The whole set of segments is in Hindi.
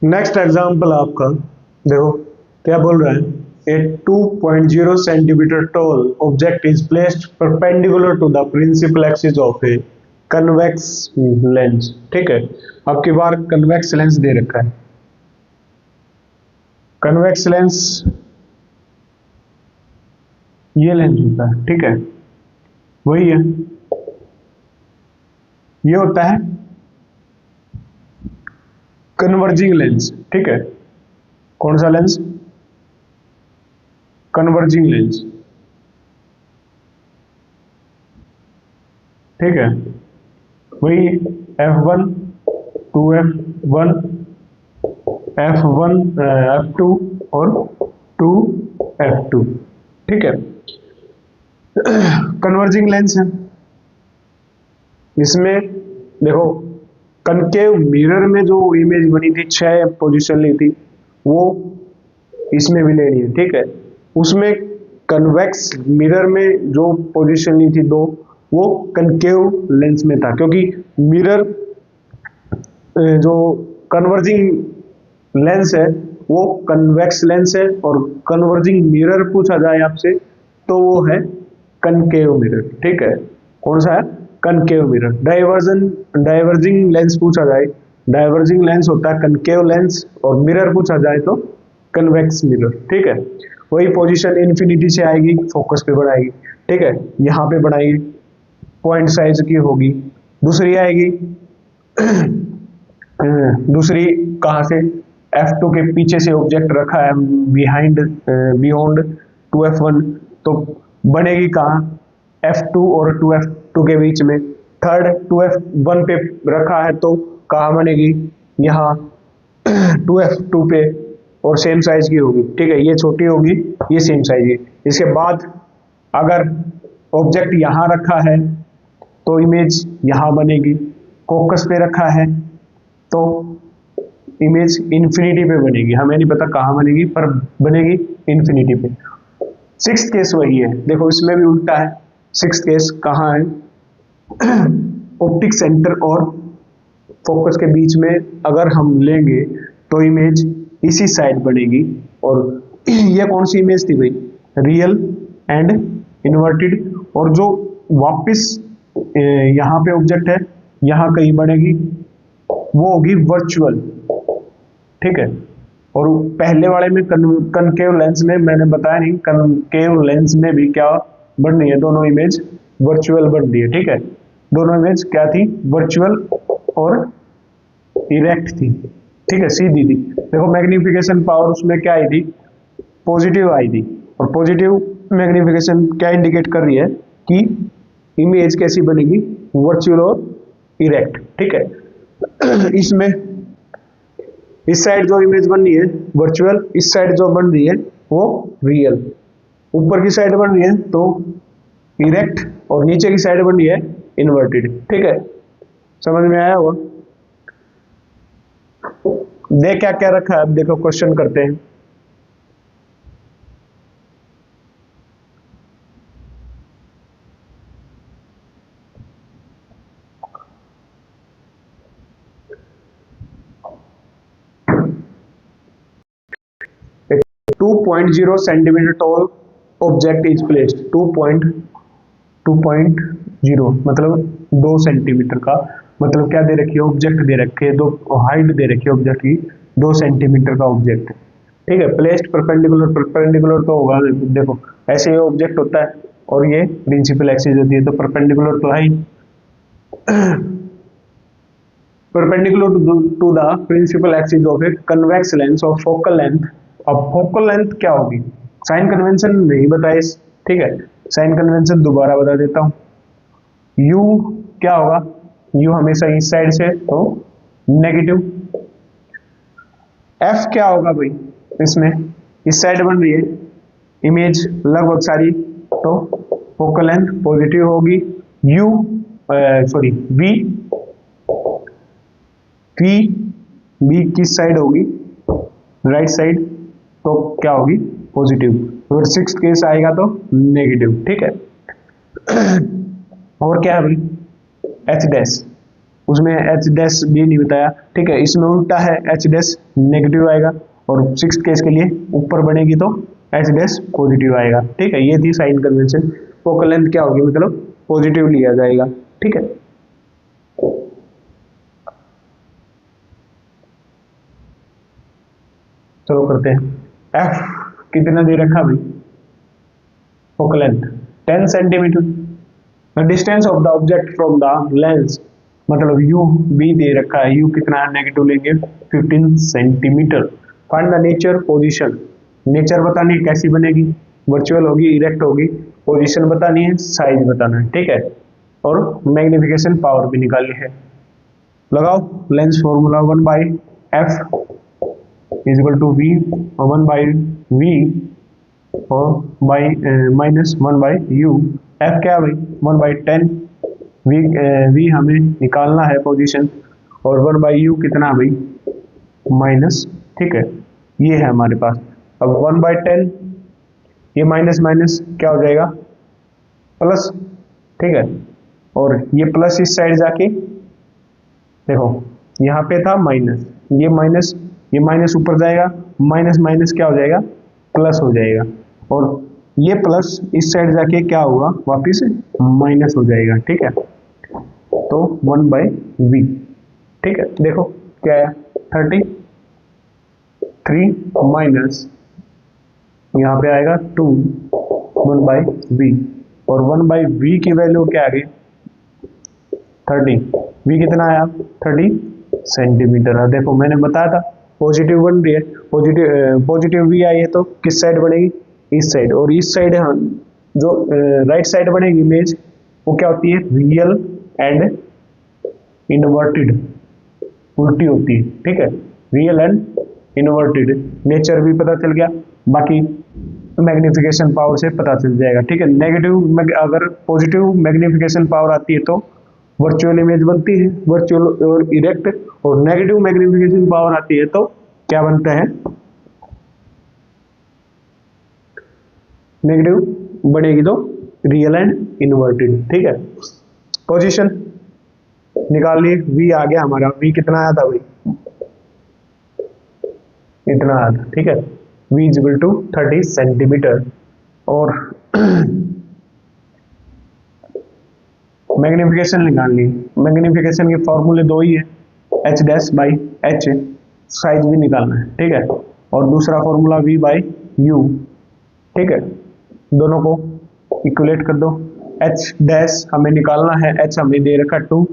नेक्स्ट एग्जाम्पल आपका देखो क्या बोल रहा है, a 2.0 centimetre tall object is placed perpendicular to the principal axis of a convex lens. ठीक है, अब की बार कन्वेक्स लेंस दे रखा है। कन्वेक्स लेंस ये लेंस होता है, ठीक है, वही है, ये होता है कन्वर्जिंग लेंस। ठीक है, कौन सा लेंस? Converging lens. ठीक है, वही f1 2f1 f1 f2 और 2f2। ठीक है, कन्वर्जिंग लेंस है। इसमें देखो कनकेव मिरर में जो इमेज बनी थी, 6 पोजीशन ली थी, वो इसमें भी लेनी है। ठीक है, उसमें कन्वेक्स मिरर में जो पोजीशन ली थी 2, वो कनकेव लेंस में था, क्योंकि मिरर जो कन्वर्जिंग लेंस है वो कन्वेक्स लेंस है, और कन्वर्जिंग मिरर पूछा जाए आपसे तो वो है कनकेव मिरर। ठीक है, कौन सा है? Concave mirror. डाइवर्जिंग लेंस पूछा जाए, डाइवर्जिंग लेंस होता है कनकेव लेंस, और मिरर पूछा जाए तो कन्वेक्स मिरर। ठीक है, वही पोजीशन इन्फिनिटी से आएगी, फोकस पे बढ़ाएगी। ठीक है, यहाँ पे बढ़ाएगी, पॉइंट साइज की होगी। दूसरी आएगी दूसरी कहाँ से? f2 के पीछे से ऑब्जेक्ट रखा है, बियॉन्ड 2f1, तो बनेगी कहाँ? f2 और 2f2 के बीच में। थर्ड 2f1 पे रखा है तो कहाँ बनेगी? यहाँ 2f2 पे, और सेम साइज की होगी। ठीक है, ये छोटी होगी, ये सेम साइज की। इसके बाद अगर ऑब्जेक्ट यहाँ रखा है तो इमेज यहाँ बनेगी, फोकस पे रखा है तो इमेज इन्फिनिटी पे बनेगी। हमें नहीं पता कहाँ बनेगी, पर बनेगी इन्फिनिटी पे। सिक्स्थ केस वही है, देखो इसमें भी उल्टा है। सिक्स्थ केस कहाँ है? ऑप्टिक सेंटर और फोकस के बीच में अगर हम लेंगे तो इमेज इसी साइड बनेगी। और ये कौन सी इमेज थी भाई? Real and inverted. और जो वापस यहाँ पे ऑब्जेक्ट है, यहाँ कहीं बनेगी, वो होगी वर्चुअल। ठीक है, और पहले वाले में कनकेव लेंस में मैंने बताया नहीं, कनकेव लेंस में भी क्या बन रही है? दोनों इमेज वर्चुअल बन रही है। ठीक है, दोनों इमेज क्या थी? वर्चुअल और इरेक्ट थी। ठीक है, सीधी थी। देखो मैग्निफिकेशन पावर उसमें क्या आई थी? पॉजिटिव आई थी। और पॉजिटिव मैग्निफिकेशन क्या इंडिकेट कर रही है कि इमेज कैसी बनेगी? वर्चुअल और इरेक्ट। ठीक है, इसमें इस साइड जो इमेज बन रही है वर्चुअल, इस साइड जो बन रही है वो रियल। ऊपर की साइड बन रही है तो इरेक्ट, और नीचे की साइड बन रही है इन्वर्टेड। ठीक है, समझ में आया होगा? देख क्या क्या रखा है, अब देखो क्वेश्चन करते हैं। A 2.0 centimetre tall object is placed. 2.0 मतलब 2 सेंटीमीटर का, मतलब क्या दे रखी है? ऑब्जेक्ट दे रखे है, दो हाइट दे रखी है ऑब्जेक्ट की, 2 सेंटीमीटर का ऑब्जेक्ट। ठीक है, प्लेस्ड परपेंडिकुलर, परपेंडिकुलर तो होगा, देखो ऐसे ये ऑब्जेक्ट होता है और ये प्रिंसिपल एक्सिस होती है, तो परपेंडिकुलर तो है ही। Perpendicular to the principal axis of a convex lens of focal length. अब फोकल लेंथ क्या होगी? साइन कन्वेंशन नहीं बताए। ठीक है, साइन कन्वेंशन दोबारा बता देता हूं। u क्या होगा? u हमेशा इस साइड से, तो नेगेटिव। f क्या होगा भाई? इसमें इस साइड बन रही है इमेज लगभग सारी, तो फोकल लेंथ पॉजिटिव होगी। u v v किस साइड होगी? राइट साइड, तो क्या होगी? पॉजिटिव। और सिक्स्थ केस आएगा तो नेगेटिव। ठीक है, और क्या है भाई? h डैश, उसमें एच डैश भी नहीं बताया, ठीक है। इसमें उल्टा है, एच डैश नेगेटिव आएगा, और सिक्स केस के लिए ऊपर बनेगी तो एच डैश पॉजिटिव आएगा, ठीक है। ये थी साइन कन्वेंशन। फोकल लेंथ क्या होगी, मतलब पॉजिटिव लिया जाएगा, ठीक है। चलो करते हैं। एफ कितना दे रखा भाई, focal length 10 centimetre. The distance of the object from the lens, मतलब यू भी दे रखा है, यू कितना है, नेगेटिव लेंगे 15 centimetre. Find the nature position, nature बतानी है कैसी बनेगी, वर्चुअल होगी, इरेक्ट होगी, पोजीशन बतानी है, साइज बताना है, ठीक है। और मैग्निफिकेशन पावर भी निकालनी है। लगाओ lens formula, 1 by f is equal to v, 1 by v और by minus 1 by u. F क्या है भाई, 1 बाई 10, वी हमें निकालना है पोजीशन, और 1 बाई यू कितना भाई, माइनस, ठीक है। ये है हमारे पास। अब 1 बाई 10, ये माइनस माइनस क्या हो जाएगा, प्लस, ठीक है। और ये प्लस इस साइड जाके देखो, यहाँ पे था माइनस, ये माइनस ऊपर जाएगा, माइनस माइनस क्या हो जाएगा, प्लस हो जाएगा, और ये प्लस इस साइड जाके क्या होगा, वापिस माइनस हो जाएगा, ठीक है। तो 1 बाई वी, ठीक है। देखो क्या है, 33 माइनस यहाँ पे आएगा 2, 1 बाई वी, और 1 बाई वी की वैल्यू क्या आ गई, 30, वी कितना आया, 30 सेंटीमीटर। देखो मैंने बताया था पॉजिटिव बन रही है, पॉजिटिव वी आई है तो किस साइड बनेगी, इस साइड, और इस साइड जो राइट साइड बनेगी इमेज, वो क्या होती है, रियल एंड इनवर्टेड, उल्टी होती है, ठीक है। रियल एंड इनवर्टेड, नेचर भी पता चल गया, बाकी मैग्निफिकेशन पावर से पता चल जाएगा, ठीक है। नेगेटिव, अगर पॉजिटिव मैग्निफिकेशन पावर आती है तो वर्चुअल इमेज बनती है, वर्चुअल और इरेक्ट, और नेगेटिव मैग्निफिकेशन पावर आती है तो क्या बनता है, नेगेटिव बनेगी तो रियल एंड इनवर्टेड, ठीक है। पोजीशन निकाल लिए, वी आ गया हमारा, वी कितना आया था भाई, इतना आया था, ठीक है। V is equal to 30 centimetre, और मैग्निफिकेशन निकाल ली। मैग्निफिकेशन के फॉर्मूले दो ही है, H dash by H, size भी निकालना है, ठीक है। और दूसरा फॉर्मूला वी बाई यू, ठीक है। दोनों को इक्वलेट कर दो। एच डैश हमें निकालना है, एच हमें दे रखा 2,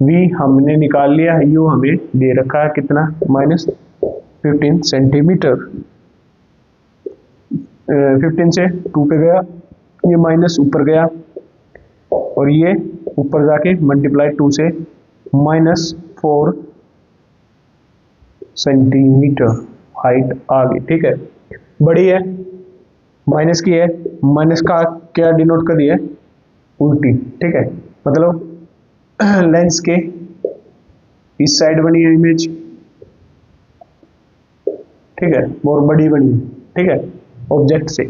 वी हमने निकाल लिया है, यू हमें दे रखा है कितना, माइनस 15 सेंटीमीटर। 15 से 2 पे गया, ये माइनस ऊपर गया, और ये ऊपर जाके मल्टीप्लाई 2 से -4 सेंटीमीटर हाइट आ गई, ठीक है। बड़ी है, माइनस की है, माइनस का क्या डिनोट कर दिया है, उल्टी, ठीक है। मतलब लेंस के इस साइड बनी है इमेज, ठीक है, और बड़ी बनी है, ठीक है, ऑब्जेक्ट से।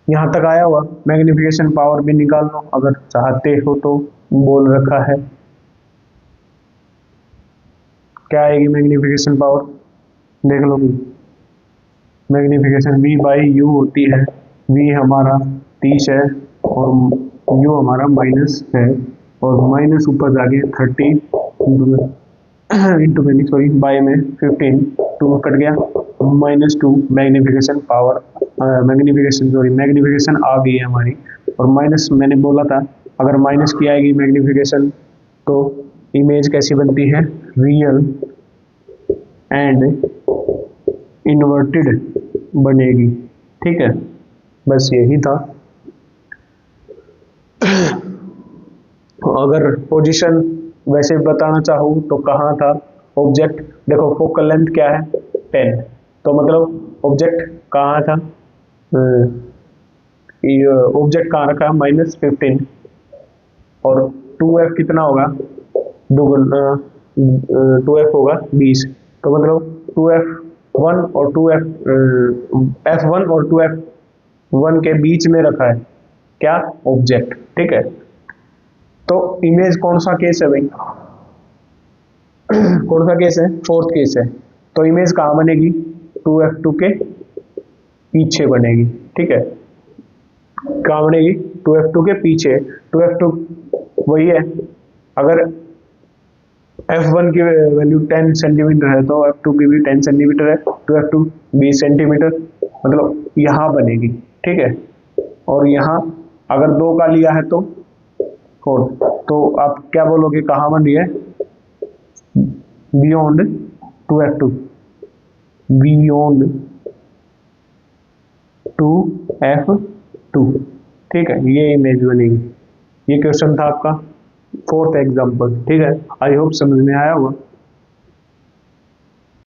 यहां तक आया हुआ, मैग्निफिकेशन पावर भी निकाल लो अगर चाहते हो तो, बोल रखा है क्या आएगी मैग्निफिकेशन पावर, देख लो। मैग्निफिकेशन वी बाई यू होती है, वी हमारा 30 है और यू हमारा माइनस है, और माइनस ऊपर जाके 30 इंटू में, सॉरी बाय में 15, 2 कट गया, -2 मैग्निफिकेशन पावर, मैग्निफिकेशन आ गई है हमारी, और माइनस मैंने बोला था अगर माइनस की आएगी मैग्निफिकेशन तो इमेज कैसी बनती है, रियल एंड इन्वर्टेड बनेगी, ठीक है। बस यही था। अगर पोजीशन वैसे बताना चाहूँ तो कहाँ था ऑब्जेक्ट, देखो फोकल लेंथ क्या है 10, तो मतलब ऑब्जेक्ट कहाँ था, ऑब्जेक्ट कहाँ रखा है -15, और 2f कितना होगा, 2f होगा 20, तो मतलब 2f1 और 2f1 और 2f1 के बीच में रखा है क्या, ऑब्जेक्ट, ठीक है। तो इमेज कौन सा केस है भाई? कौन सा केस है? फोर्थ केस है। तो इमेज कहाँ बनेगी? 2f2 के पीछे बनेगी, ठीक है। कहाँ बनेगी? 2f2 के पीछे। 2f2 वही है, अगर f1 की वैल्यू 10 सेंटीमीटर है तो f2 की भी 10 सेंटीमीटर है, 2f2 20 सेंटीमीटर, मतलब यहाँ बनेगी, ठीक है। और यहाँ अगर 2 का लिया है तो 4, तो आप क्या बोलोगे कहाँ बन रही है? बियॉन्ड 2f2, बियॉन्ड 2f2, ठीक है, ये इमेज बनेगी। ये क्वेश्चन था आपका फोर्थ एग्जाम्पल, ठीक है। आई होप समझ में आया होगा।